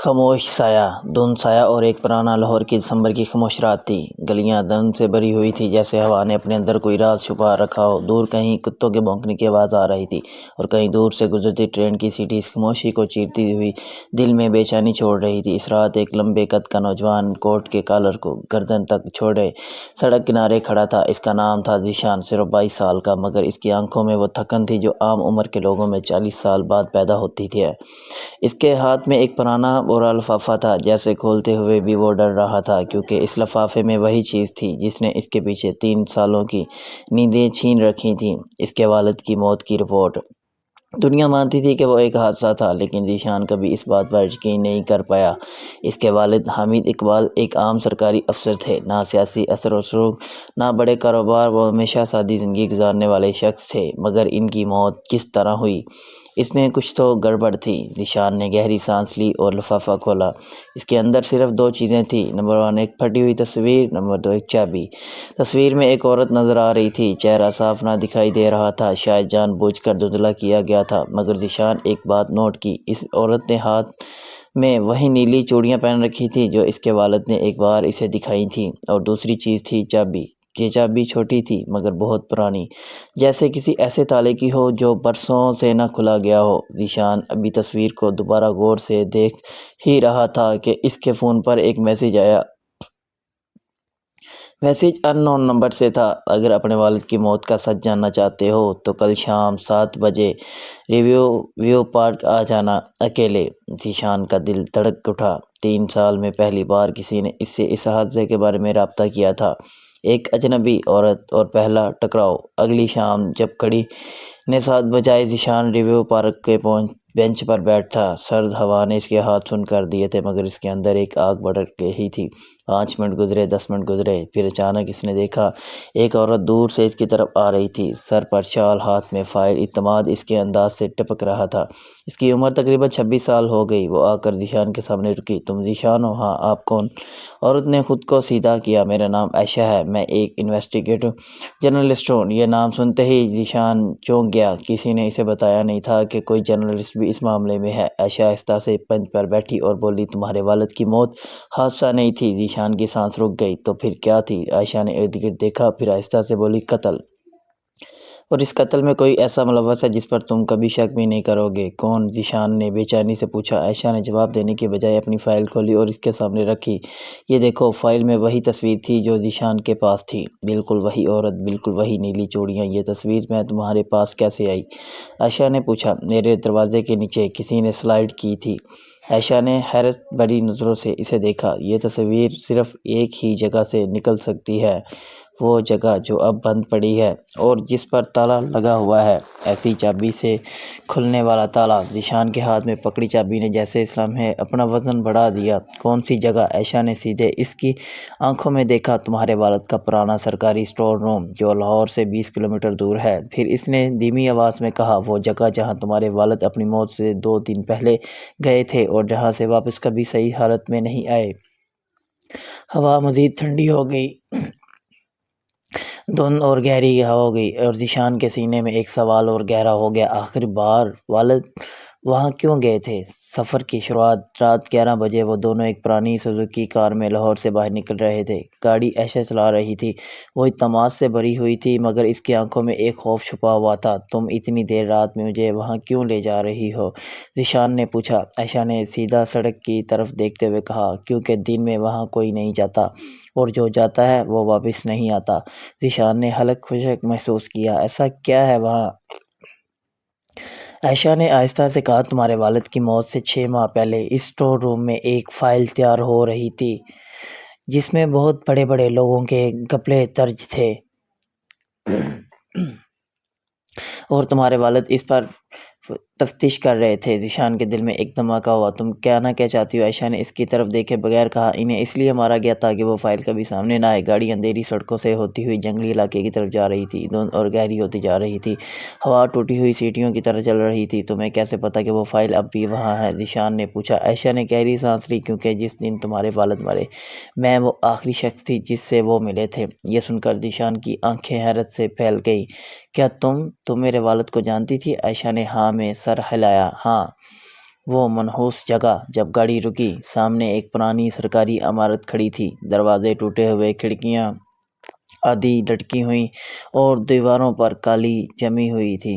خاموش سایہ دھند سایہ اور ایک پرانا لاہور کی دسمبر کی خاموش رات تھی۔ گلیاں دم سے بھری ہوئی تھی، جیسے ہوا نے اپنے اندر کوئی راز چھپا رکھا ہو۔ دور کہیں کتوں کے بھونکنے کی آواز آ رہی تھی اور کہیں دور سے گزرتی ٹرین کی سیٹی اس خاموشی کو چیرتی ہوئی دل میں بے چینی چھوڑ رہی تھی۔ اس رات ایک لمبے قد کا نوجوان کوٹ کے کالر کو گردن تک چھوڑے سڑک کنارے کھڑا تھا۔ اس کا نام تھا ذیشان، صرف 22 سال کا، مگر اس کی آنکھوں میں وہ تھکن تھی جو عام عمر کے لوگوں میں 40 سال بعد پیدا ہوتی ہے۔ اس کے ہاتھ میں ایک پرانا بورا لفافہ تھا، جیسے کھولتے ہوئے بھی وہ ڈر رہا تھا، کیونکہ اس لفافے میں وہی چیز تھی جس نے اس کے پیچھے 3 سالوں کی نیندیں چھین رکھی تھیں، اس کے والد کی موت کی رپورٹ۔ دنیا مانتی تھی کہ وہ ایک حادثہ تھا، لیکن ذیشان کبھی اس بات پر یقین نہیں کر پایا۔ اس کے والد حمید اقبال ایک عام سرکاری افسر تھے، نہ سیاسی اثر و رسوخ، نہ بڑے کاروبار، وہ ہمیشہ سادی زندگی گزارنے والے شخص تھے۔ مگر ان کی موت کس طرح ہوئی، اس میں کچھ تو گڑبڑ تھی۔ ذیشان نے گہری سانس لی اور لفافہ کھولا۔ اس کے اندر صرف 2 چیزیں تھیں، نمبر 1 ایک پھٹی ہوئی تصویر، نمبر 2 ایک چابی۔ تصویر میں ایک عورت نظر آ رہی تھی، چہرہ صاف نہ دکھائی دے رہا تھا، شاید جان بوجھ کر دھندلا کیا گیا تھا۔ مگر ذیشان ایک بات نوٹ کی، اس عورت نے ہاتھ میں وہی نیلی چوڑیاں پہن رکھی تھیں جو اس کے والد نے ایک بار اسے دکھائی تھیں، اور دوسری چیز تھی چابی۔ یہ چابی چھوٹی تھی مگر بہت پرانی، جیسے کسی ایسے تالے کی ہو جو برسوں سے نہ کھلا گیا ہو۔ ذیشان ابھی تصویر کو دوبارہ غور سے دیکھ ہی رہا تھا کہ اس کے فون پر ایک میسج آیا۔ میسج ان نون نمبر سے تھا۔ اگر اپنے والد کی موت کا سچ جاننا چاہتے ہو تو کل شام 7 بجے ریویو پارک آ جانا، اکیلے۔ ذیشان کا دل دھڑک اٹھا۔ 3 سال میں پہلی بار کسی نے اس سے اس حادثے کے بارے میں رابطہ کیا تھا، ایک اجنبی عورت، اور پہلا ٹکراؤ۔ اگلی شام جب گھڑی نے 7 بجائے، ذیشان ریویو پارک کے بینچ پر بیٹھا۔ سرد ہوا نے اس کے ہاتھ سن کر دیے تھے، مگر اس کے اندر ایک آگ بھڑک رہی تھی۔ 5 منٹ گزرے، 10 منٹ گزرے، پھر اچانک اس نے دیکھا ایک عورت دور سے اس کی طرف آ رہی تھی، سر پر شال، ہاتھ میں فائل۔ اعتماد اس کے انداز سے ٹپک رہا تھا۔ اس کی عمر تقریباً 26 سال ہو گئی۔ وہ آ کر ذیشان کے سامنے رکی۔ تم ذیشان ہو؟ ہاں، آپ کون؟ عورت نے خود کو سیدھا کیا۔ میرا نام عائشہ ہے، میں ایک انویسٹیگیٹو جرنلسٹ ہوں۔ یہ نام سنتے ہی ذیشان چونک گیا، کسی نے اسے بتایا نہیں تھا کہ کوئی جرنلسٹ بھی اس معاملے میں ہے۔ عائشہ آہستہ سے بنچ پر بیٹھی اور بولی، تمہارے والد کی موت حادثہ نہیں تھی۔ ذیشان کی سانس رک گئی۔ تو پھر کیا تھی؟ عائشہ نے ارد گرد دیکھا، پھر آہستہ سے بولی، قتل۔ اور اس قتل میں کوئی ایسا ملوث ہے جس پر تم کبھی شک بھی نہیں کرو گے؟ کون؟ ذیشان نے بے چینی سے پوچھا۔ عائشہ نے جواب دینے کے بجائے اپنی فائل کھولی اور اس کے سامنے رکھی۔ یہ دیکھو۔ فائل میں وہی تصویر تھی جو ذیشان کے پاس تھی، بالکل وہی عورت، بالکل وہی نیلی چوڑیاں۔ یہ تصویر میں تمہارے پاس کیسے آئی؟ عائشہ نے پوچھا۔ میرے دروازے کے نیچے کسی نے سلائیڈ کی تھی۔ عائشہ نے حیرت بھری نظروں سے اسے دیکھا۔ یہ تصویر صرف ایک ہی جگہ سے نکل سکتی ہے، وہ جگہ جو اب بند پڑی ہے اور جس پر تالا لگا ہوا ہے، ایسی چابی سے کھلنے والا تالا۔ ذیشان کے ہاتھ میں پکڑی چابی نے جیسے اس لمحے اپنا وزن بڑھا دیا۔ کون سی جگہ؟ عائشہ نے سیدھے اس کی آنکھوں میں دیکھا۔ تمہارے والد کا پرانا سرکاری اسٹور روم، جو لاہور سے 20 کلومیٹر دور ہے۔ پھر اس نے دھیمی آواز میں کہا، وہ جگہ جہاں تمہارے والد اپنی موت سے 2 دن پہلے گئے تھے اور جہاں سے واپس کبھی صحیح حالت میں نہیں آئے۔ ہوا مزید ٹھنڈی ہو گئی، دھند اور گہری ہو گئی، اور ذیشان کے سینے میں ایک سوال اور گہرا ہو گیا۔ آخر بار والد وہاں کیوں گئے تھے؟ سفر کی شروعات۔ رات 11 بجے وہ دونوں ایک پرانی سوزوکی کار میں لاہور سے باہر نکل رہے تھے۔ گاڑی عائشہ چلا رہی تھی۔ وہ اعتماد سے بھری ہوئی تھی، مگر اس کی آنکھوں میں ایک خوف چھپا ہوا تھا۔ تم اتنی دیر رات میں مجھے وہاں کیوں لے جا رہی ہو؟ ذیشان نے پوچھا۔ عائشہ نے سیدھا سڑک کی طرف دیکھتے ہوئے کہا، کیونکہ دن میں وہاں کوئی نہیں جاتا، اور جو جاتا ہے وہ واپس نہیں آتا۔ ذیشان نے حلق خشک محسوس کیا۔ ایسا کیا ہے وہاں؟ عائشہ نے آہستہ سے کہا، تمہارے والد کی موت سے 6 ماہ پہلے اس اسٹور روم میں ایک فائل تیار ہو رہی تھی جس میں بہت بڑے بڑے لوگوں کے گپلے درج تھے، اور تمہارے والد اس پر تفتیش کر رہے تھے۔ ذیشان کے دل میں ایک دھماکہ ہوا۔ تم کہنا کیا چاہتی ہو؟ عائشہ نے اس کی طرف دیکھے بغیر کہا، انہیں اس لیے مارا گیا تاکہ وہ فائل کبھی سامنے نہ آئے۔ گاڑی اندھیری سڑکوں سے ہوتی ہوئی جنگلی علاقے کی طرف جا رہی تھی، دھند اور گہری ہوتی جا رہی تھی، ہوا ٹوٹی ہوئی سیٹیوں کی طرح چل رہی تھی۔ تمہیں کیسے پتا کہ وہ فائل اب بھی وہاں ہے؟ ذیشان نے پوچھا۔ عائشہ نے گہری سانس لی، کیونکہ جس دن تمہارے والد مرے، میں وہ آخری شخص تھی جس سے وہ ملے تھے۔ یہ سن کر ذیشان کی آنکھیں حیرت سے پھیل گئیں۔ کیا تم میرے والد کو جانتی تھی؟ عائشہ نے ہاں میں سر ہلایا۔ ہاں، وہ منحوس جگہ جب گاڑی رکی، سامنے ایک پرانی سرکاری عمارت کھڑی تھی۔ دروازے ٹوٹے ہوئے، کھڑکیاں آدھی لٹکی ہوئی اور دیواروں پر کالی جمی ہوئی تھی۔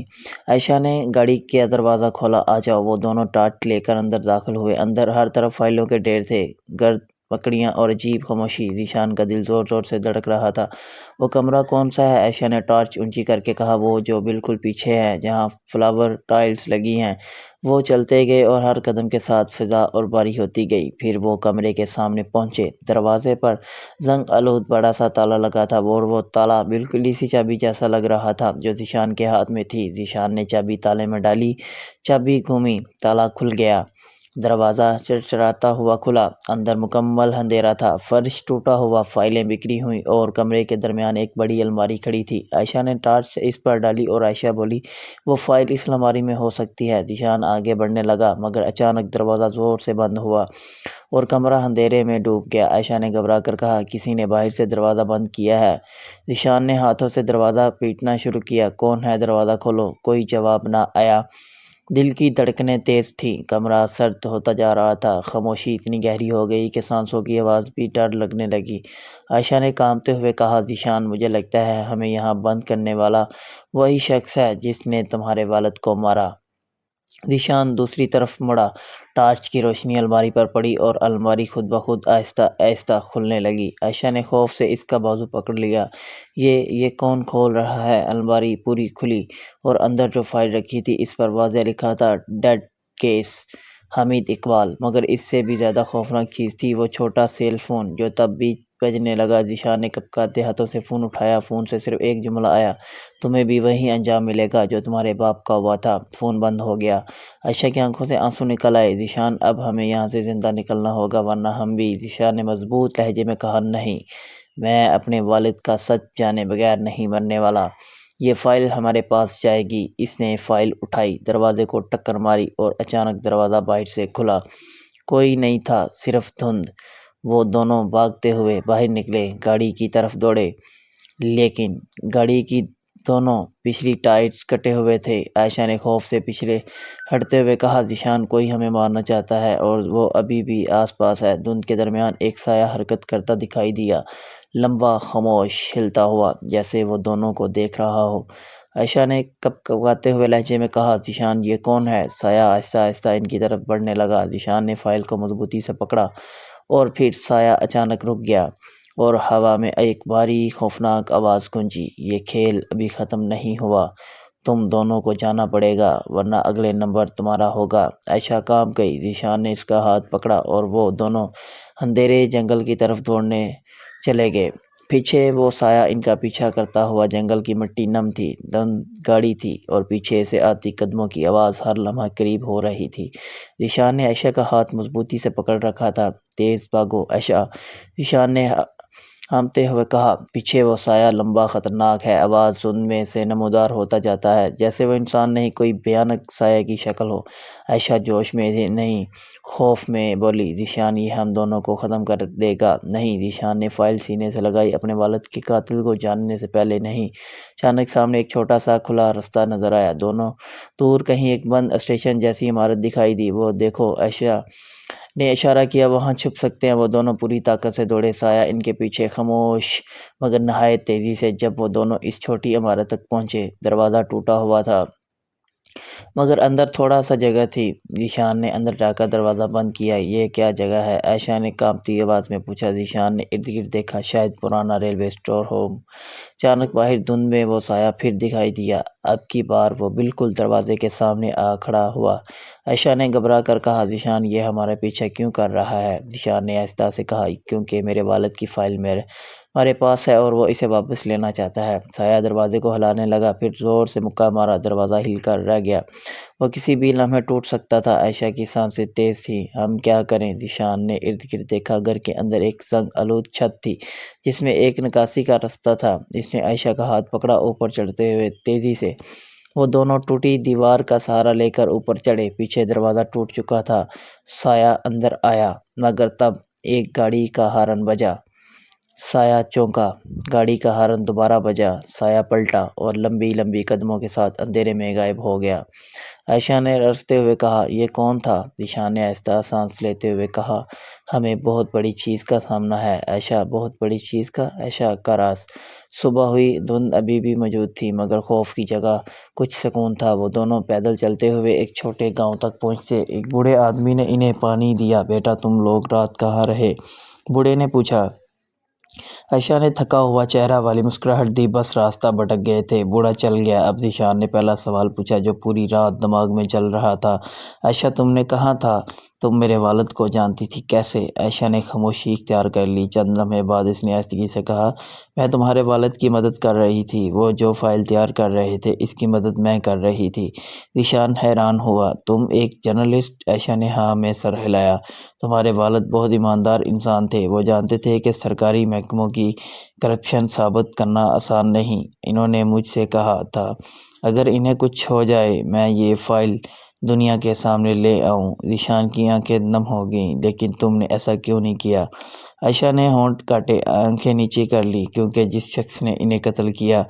عائشہ نے گاڑی کا دروازہ کھولا۔ آ جاؤ، وہ دونوں ٹارچ لے کر اندر داخل ہوئے۔ اندر ہر طرف فائلوں کے ڈھیر تھے، گرد پکڑیاں اور عجیب خاموشی۔ ذیشان کا دل زور زور سے دھڑک رہا تھا۔ وہ کمرہ کون سا ہے؟ عائشہ نے ٹارچ اونچی کر کے کہا۔ وہ جو بالکل پیچھے ہے، جہاں فلاور ٹائلز لگی ہیں۔ وہ چلتے گئے اور ہر قدم کے ساتھ فضا اور باری ہوتی گئی۔ پھر وہ کمرے کے سامنے پہنچے۔ دروازے پر زنگ آلود بڑا سا تالا لگا تھا، اور وہ تالا بالکل اسی چابی جیسا لگ رہا تھا جو ذیشان کے ہاتھ میں تھی۔ ذیشان نے چابی تالے میں ڈالی، چابی گھومی، تالا کھل گیا۔ دروازہ چرچراتا ہوا کھلا۔ اندر مکمل اندھیرا تھا، فرش ٹوٹا ہوا، فائلیں بکھری ہوئی اور کمرے کے درمیان ایک بڑی الماری کھڑی تھی۔ عائشہ نے ٹارچ اس پر ڈالی اور عائشہ بولی، وہ فائل اس الماری میں ہو سکتی ہے۔ ذیشان آگے بڑھنے لگا، مگر اچانک دروازہ زور سے بند ہوا اور کمرہ اندھیرے میں ڈوب گیا۔ عائشہ نے گھبرا کر کہا، کسی نے باہر سے دروازہ بند کیا ہے۔ ذیشان نے ہاتھوں سے دروازہ پیٹنا شروع کیا۔ کون ہے؟ دروازہ کھولو۔ کوئی جواب نہ آیا۔ دل کی دھڑکنیں تیز تھیں، کمرہ سرد ہوتا جا رہا تھا، خاموشی اتنی گہری ہو گئی کہ سانسوں کی آواز بھی ڈر لگنے لگی۔ عائشہ نے کانپتے ہوئے کہا، ذیشان، مجھے لگتا ہے ہمیں یہاں بند کرنے والا وہی شخص ہے جس نے تمہارے والد کو مارا۔ ذیشان دوسری طرف مڑا، ٹارچ کی روشنی الماری پر پڑی اور الماری خود بخود آہستہ آہستہ کھلنے لگی۔ عائشہ نے خوف سے اس کا بازو پکڑ لیا۔ یہ کون کھول رہا ہے؟ الماری پوری کھلی اور اندر جو فائل رکھی تھی اس پر واضح لکھا تھا، ڈیڈ کیس، حمید اقبال۔ مگر اس سے بھی زیادہ خوفناک چیز تھی وہ چھوٹا سیل فون جو تب بھی بجنے لگا۔ ذیشان نے کپکاتے ہاتھوں سے فون اٹھایا۔ فون سے صرف ایک جملہ آیا، تمہیں بھی وہی انجام ملے گا جو تمہارے باپ کا ہوا تھا۔ فون بند ہو گیا۔ عائشہ کی آنکھوں سے آنسو نکل آئے۔ ذیشان، اب ہمیں یہاں سے زندہ نکلنا ہوگا ورنہ ہم بھی۔ ذیشان نے مضبوط لہجے میں کہا، نہیں، میں اپنے والد کا سچ جانے بغیر نہیں مرنے والا۔ یہ فائل ہمارے پاس جائے گی۔ اس نے فائل اٹھائی، دروازے کو ٹکر ماری اور اچانک دروازہ باہر سے کھلا۔ کوئی نہیں تھا، صرف دھند۔ وہ دونوں بھاگتے ہوئے باہر نکلے، گاڑی کی طرف دوڑے، لیکن گاڑی کی دونوں پچھلی ٹائرز کٹے ہوئے تھے۔ عائشہ نے خوف سے پیچھے ہٹتے ہوئے کہا، ذیشان، کوئی ہمیں مارنا چاہتا ہے اور وہ ابھی بھی آس پاس ہے۔ دھند کے درمیان ایک سایہ حرکت کرتا دکھائی دیا، لمبا، خاموش، ہلتا ہوا، جیسے وہ دونوں کو دیکھ رہا ہو۔ عائشہ نے کپکپاتے ہوئے لہجے میں کہا، ذیشان، یہ کون ہے؟ سایہ آہستہ آہستہ ان کی طرف بڑھنے لگا۔ ذیشان نے فائل کو مضبوطی سے پکڑا اور پھر سایہ اچانک رک گیا اور ہوا میں ایک باریک خوفناک آواز گونجی، یہ کھیل ابھی ختم نہیں ہوا، تم دونوں کو جانا پڑے گا ورنہ اگلے نمبر تمہارا ہوگا۔ عائشہ کانپ گئی۔ ذیشان نے اس کا ہاتھ پکڑا اور وہ دونوں اندھیرے جنگل کی طرف دوڑنے چلے گئے۔ پیچھے وہ سایہ ان کا پیچھا کرتا ہوا۔ جنگل کی مٹی نم تھی، دھند گاڑی تھی اور پیچھے سے آتی قدموں کی آواز ہر لمحہ قریب ہو رہی تھی۔ ذیشان نے عائشہ کا ہاتھ مضبوطی سے پکڑ رکھا تھا۔ تیز بھاگو عائشہ، ذیشان نے ہانپتے ہوئے کہا۔ پیچھے وہ سایہ لمبا، خطرناک ہے، آواز دھند میں سے نمودار ہوتا جاتا ہے، جیسے وہ انسان نہیں، کوئی بھیانک سایہ کی شکل ہو۔ عائشہ جوش میں نہیں، خوف میں بولی، ذیشان، یہ ہم دونوں کو ختم کر دے گا۔ نہیں۔ ذیشان نے فائل سینے سے لگائی، اپنے والد کے قاتل کو جاننے سے پہلے نہیں۔ اچانک سامنے ایک چھوٹا سا کھلا رستہ نظر آیا۔ دور کہیں ایک بند اسٹیشن جیسی عمارت دکھائی دی۔ وہ دیکھو، عائشہ نے اشارہ کیا، وہاں چھپ سکتے ہیں۔ وہ دونوں پوری طاقت سے دوڑے، سایہ ان کے پیچھے، خاموش مگر نہایت تیزی سے۔ جب وہ دونوں اس چھوٹی عمارت تک پہنچے، دروازہ ٹوٹا ہوا تھا مگر اندر تھوڑا سا جگہ تھی۔ ذیشان نے اندر جا کر دروازہ بند کیا۔ یہ کیا جگہ ہے؟ عائشہ نے کانپتی آواز میں پوچھا۔ ذیشان نے ارد گرد دیکھا، شاید پرانا ریلوے اسٹور ہو۔ اچانک باہر دھند میں وہ سایہ پھر دکھائی دیا۔ اب کی بار وہ بالکل دروازے کے سامنے آ کھڑا ہوا۔ عائشہ نے گھبرا کر کہا، ذیشان، یہ ہمارا پیچھا کیوں کر رہا ہے؟ ذیشان نے آہستہ سے کہا، کیونکہ میرے والد کی فائل ہمارے پاس ہے اور وہ اسے واپس لینا چاہتا ہے۔ سایہ دروازے کو ہلانے لگا، پھر زور سے مکہ مارا، دروازہ ہل کر رہ گیا۔ وہ کسی بھی لمحے ٹوٹ سکتا تھا۔ عائشہ کی سانسیں تیز تھیں۔ ہم کیا کریں؟ ذیشان نے ارد گرد دیکھا۔ گھر کے اندر ایک زنگ آلود چھت تھی جس میں ایک نکاسی کا رستہ تھا۔ اس نے عائشہ کا ہاتھ پکڑا، اوپر چڑھتے ہوئے تیزی سے وہ دونوں ٹوٹی دیوار کا سہارا لے کر اوپر چڑھے۔ پیچھے دروازہ ٹوٹ چکا تھا۔ سایہ اندر آیا، مگر تب ایک گاڑی کا ہارن بجا۔ سایہ چونکا، گاڑی کا ہارن دوبارہ بجا، سایہ پلٹا اور لمبی لمبی قدموں کے ساتھ اندھیرے میں غائب ہو گیا۔ عائشہ نے لرزتے ہوئے کہا، یہ کون تھا؟ ذیشان نے آہستہ سانس لیتے ہوئے کہا، ہمیں بہت بڑی چیز کا سامنا ہے عائشہ، بہت بڑی چیز کا؟ عائشہ کا راز۔ صبح ہوئی، دھند ابھی بھی موجود تھی مگر خوف کی جگہ کچھ سکون تھا۔ وہ دونوں پیدل چلتے ہوئے ایک چھوٹے گاؤں تک پہنچے۔ ایک بوڑھے آدمی نے انہیں پانی دیا۔ بیٹا تم لوگ رات کہاں رہے؟ بوڑھے نے پوچھا۔ عائشہ نے تھکا ہوا چہرہ والی مسکراہٹ دی، بس راستہ بھٹک گئے تھے۔ بوڑھا چل گیا۔ اب ذیشان نے پہلا سوال پوچھا جو پوری رات دماغ میں چل رہا تھا، عائشہ تم نے کہاں تھا؟ تم میرے والد کو جانتی تھی؟ کیسے؟ عائشہ نے خاموشی اختیار کر لی۔ چند لمحے بعد اس نے آہستگی سے کہا، میں تمہارے والد کی مدد کر رہی تھی، وہ جو فائل تیار کر رہے تھے اس کی مدد میں کر رہی تھی۔ ذیشان حیران ہوا، تم ایک جرنلسٹ؟ عائشہ نے ہاں میں سر ہلایا۔ تمہارے والد بہت ایماندار انسان تھے، وہ جانتے تھے کہ سرکاری محکموں کی کرپشن ثابت کرنا آسان نہیں۔ انہوں نے مجھ سے کہا تھا اگر انہیں کچھ ہو جائے میں یہ فائل دنیا کے سامنے لے آؤں۔ ذیشان کی آنکھیں نم ہو گئیں۔ لیکن تم نے ایسا کیوں نہیں کیا؟ عائشہ نے ہونٹ کاٹے، آنکھیں نیچی کر لی، کیونکہ جس شخص نے انہیں قتل کیا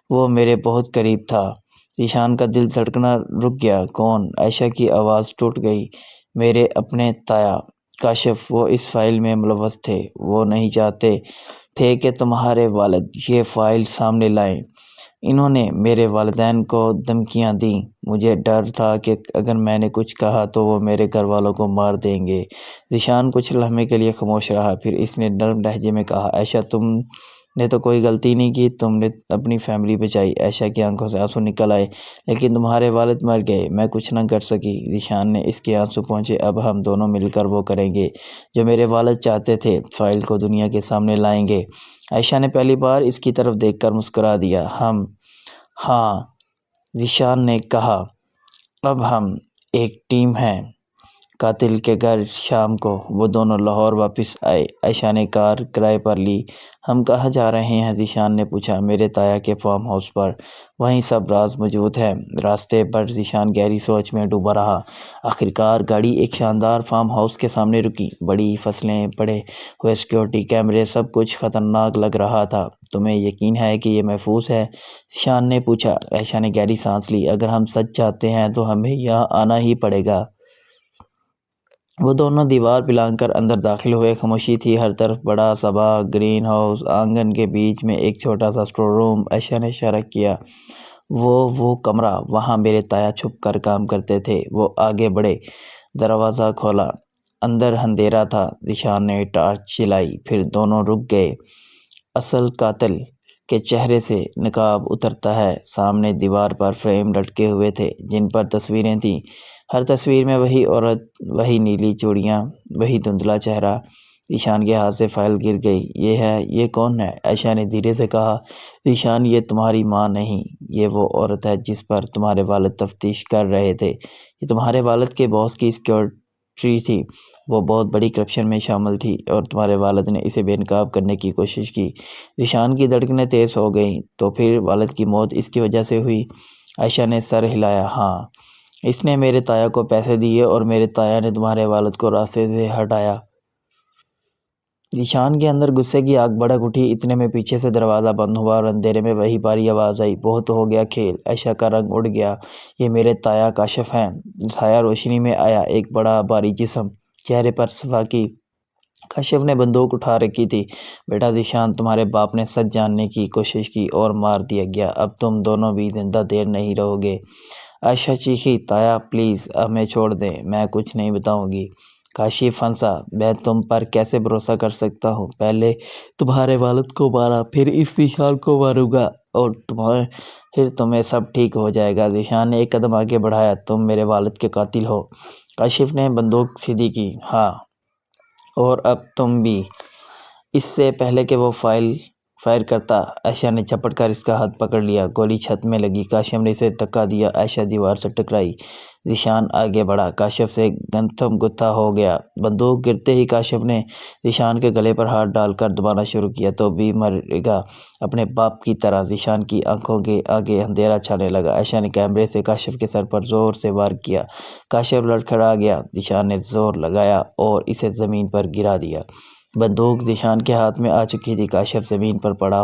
وہ میرے بہت قریب تھا۔ ذیشان کا دل دھڑکنا رک گیا۔ کون؟ عائشہ کی آواز ٹوٹ گئی۔ میرے اپنے تایا کاشف، وہ اس فائل میں ملوث تھے۔ وہ نہیں چاہتے تھے کہ تمہارے والد یہ فائل سامنے لائیں۔ انہوں نے میرے والدین کو دھمکیاں دیں۔ مجھے ڈر تھا کہ اگر میں نے کچھ کہا تو وہ میرے گھر والوں کو مار دیں گے۔ ذیشان کچھ لمحے کے لیے خاموش رہا، پھر اس نے نرم لہجے میں کہا، عائشہ تم نے تو کوئی غلطی نہیں کی، تم نے اپنی فیملی بچائی۔ عائشہ کی آنکھوں سے آنسو نکل آئے۔ لیکن تمہارے والد مر گئے، میں کچھ نہ کر سکی۔ ذیشان نے اس کے آنسو پونچھے، اب ہم دونوں مل کر وہ کریں گے جو میرے والد چاہتے تھے، فائل کو دنیا کے سامنے لائیں گے۔ عائشہ نے پہلی بار اس کی طرف دیکھ کر مسکرا دیا۔ ہاں، ذیشان نے کہا، اب ہم ایک ٹیم ہیں۔ قاتل کے گھر شام کو وہ دونوں لاہور واپس آئے۔ عائشہ نے کار کرائے پر لی۔ ہم کہاں جا رہے ہیں؟ ذیشان نے پوچھا۔ میرے تایا کے فارم ہاؤس پر، وہیں سب راز موجود ہے۔ راستے پر ذیشان گہری سوچ میں ڈوبا رہا۔ آخرکار گاڑی ایک شاندار فارم ہاؤس کے سامنے رکی۔ بڑی فصلیں، پڑے ہوئے سیکورٹی کیمرے، سب کچھ خطرناک لگ رہا تھا۔ تمہیں یقین ہے کہ یہ محفوظ ہے؟ ذیشان نے پوچھا۔ عائشہ نے گہری سانس لی۔ اگر ہم سچ چاہتے ہیں تو ہمیں یہاں آنا ہی پڑے گا۔ وہ دونوں دیوار پہ لانگ کر اندر داخل ہوئے۔ خاموشی تھی ہر طرف۔ بڑا سا باغ، گرین ہاؤس، آنگن کے بیچ میں ایک چھوٹا سا اسٹور روم۔ عائشہ نے اشارہ کیا، وہ کمرہ، وہاں میرے تایا چھپ کر کام کرتے تھے۔ وہ آگے بڑھے، دروازہ کھولا۔ اندر اندھیرا تھا۔ ذیشان نے ٹارچ جلائی، پھر دونوں رک گئے۔ اصل قاتل کے چہرے سے نقاب اترتا ہے۔ سامنے دیوار پر فریم لٹکے ہوئے تھے جن پر تصویریں تھیں۔ ہر تصویر میں وہی عورت، وہی نیلی چوڑیاں، وہی دھندلا چہرہ۔ ذیشان کے ہاتھ سے فائل گر گئی۔ یہ کون ہے؟ عائشہ نے دھیرے سے کہا۔ ذیشان، یہ تمہاری ماں نہیں، یہ وہ عورت ہے جس پر تمہارے والد تفتیش کر رہے تھے۔ یہ تمہارے والد کے باس کی سیکریٹری تھی۔ وہ بہت بڑی کرپشن میں شامل تھی اور تمہارے والد نے اسے بے نقاب کرنے کی کوشش کی۔ ذیشان کی دھڑکنیں تیز ہو گئیں۔ تو پھر والد کی موت اس کی وجہ سے ہوئی؟ عائشہ نے سر ہلایا۔ ہاں، اس نے میرے تایا کو پیسے دیے اور میرے تایا نے تمہارے والد کو راستے سے ہٹایا۔ ذیشان کے اندر غصے کی آگ بھڑک اٹھی۔ اتنے میں پیچھے سے دروازہ بند ہوا اور اندھیرے میں وہی بھاری آواز آئی، بہت ہو گیا کھیل۔ عائشہ کا رنگ اڑ گیا۔ یہ میرے تایا کاشف ہیں۔ سایہ روشنی میں آیا، ایک بڑا بھاری جسم، چہرے پر صفا کی۔ کاشف نے بندوق اٹھا رکھی تھی۔ بیٹا ذیشان، تمہارے باپ نے سچ جاننے کی کوشش کی اور مار دیا گیا۔ اب تم دونوں بھی زندہ دیر نہیں رہو گے۔ عائشہ چیخی، تایا پلیز ہمیں چھوڑ دیں، میں کچھ نہیں بتاؤں گی۔ کاشف ہنسا، میں تم پر کیسے بھروسہ کر سکتا ہوں؟ پہلے تمہارے والد کو مارا، پھر اس ذیشان کو ماروں گا اور پھر تمہیں سب ٹھیک ہو جائے گا۔ ذیشان نے ایک قدم آگے بڑھایا، تم میرے والد کے قاتل ہو۔ کاشف نے بندوق سیدھی کی۔ ہاں، اور اب تم بھی۔ اس سے پہلے کہ وہ فائر کرتا، عائشہ نے جھپٹ کر اس کا ہاتھ پکڑ لیا۔ گولی چھت میں لگی۔ کاشف نے اسے دھکا دیا۔ عائشہ دیوار سے ٹکرائی۔ ذیشان آگے بڑھا، کاشف سے گتھم گتھا ہو گیا۔ بندوق گرتے ہی کاشف نے ذیشان کے گلے پر ہاتھ ڈال کر دبانا شروع کیا۔ تو بھی مرے گا اپنے باپ کی طرح۔ ذیشان کی آنکھوں کے آگے اندھیرا چھانے لگا۔ عائشہ نے کیمرے سے کاشف کے سر پر زور سے وار کیا۔ کاشف لڑکھڑا گیا۔ ذیشان نے زور لگایا اور اسے زمین پر گرا دیا۔ بندوق ذیشان کے ہاتھ میں آ چکی تھی۔ کاشف زمین پر پڑا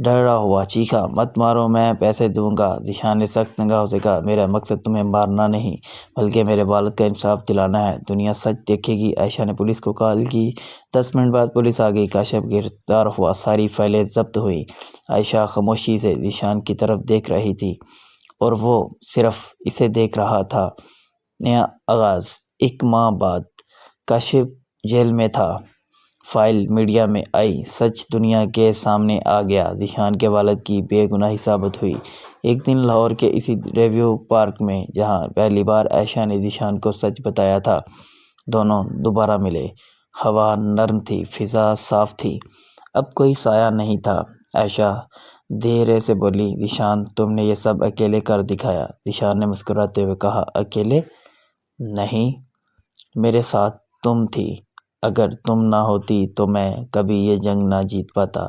ڈرا ہوا چیخا، مت مارو، میں پیسے دوں گا۔ ذیشان نے سخت نگاہوں سے کہا، میرا مقصد تمہیں مارنا نہیں بلکہ میرے والد کا انصاف دلانا ہے، دنیا سچ دیکھے گی۔ عائشہ نے پولیس کو کال کی۔ 10 منٹ بعد پولیس آ گئی۔ کاشف گرفتار ہوا، ساری فائلیں ضبط ہوئیں۔ عائشہ خاموشی سے ذیشان کی طرف دیکھ رہی تھی اور وہ صرف اسے دیکھ رہا تھا۔ نیا آغاز۔ 1 ماہ بعد کاشف جیل میں تھا۔ فائل میڈیا میں آئی، سچ دنیا کے سامنے آ گیا۔ ذیشان کے والد کی بے گناہی ثابت ہوئی۔ ایک دن لاہور کے اسی ریویو پارک میں جہاں پہلی بار عائشہ نے ذیشان کو سچ بتایا تھا، دونوں دوبارہ ملے۔ ہوا نرم تھی، فضا صاف تھی، اب کوئی سایہ نہیں تھا۔ عائشہ دھیرے سے بولی، ذیشان، تم نے یہ سب اکیلے کر دکھایا۔ ذیشان نے مسکراتے ہوئے کہا، اکیلے نہیں، میرے ساتھ تم تھی۔ اگر تم نہ ہوتی تو میں کبھی یہ جنگ نہ جیت پاتا۔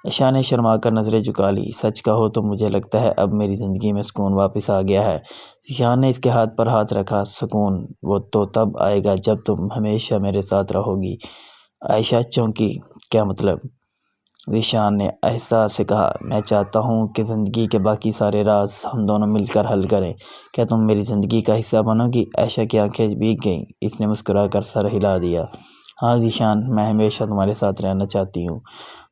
عائشہ نے شرما کر نظریں جھکا لیں۔ سچ کہو تو مجھے لگتا ہے اب میری زندگی میں سکون واپس آ گیا ہے۔ ذیشان نے اس کے ہاتھ پر ہاتھ رکھا۔ سکون وہ تو تب آئے گا جب تم ہمیشہ میرے ساتھ رہو گی۔ عائشہ چونکی۔ کیا مطلب؟ ذیشان نے آہستہ سے کہا، میں چاہتا ہوں کہ زندگی کے باقی سارے راز ہم دونوں مل کر حل کریں۔ کیا تم میری زندگی کا حصہ بنو گی؟ عائشہ کی آنکھیں بھیگ گئیں۔ اس نے مسکرا کر سر ہلا دیا۔ ہاں ذیشان، میں ہمیشہ تمہارے ساتھ رہنا چاہتی ہوں۔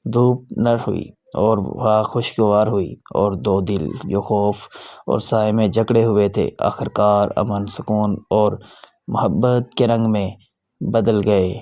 دھوپ نر ہوئی اور ہوا خوشگوار ہوئی اور 2 دل جو خوف اور سائے میں جکڑے ہوئے تھے آخرکار امن، سکون اور محبت کے رنگ میں بدل گئے۔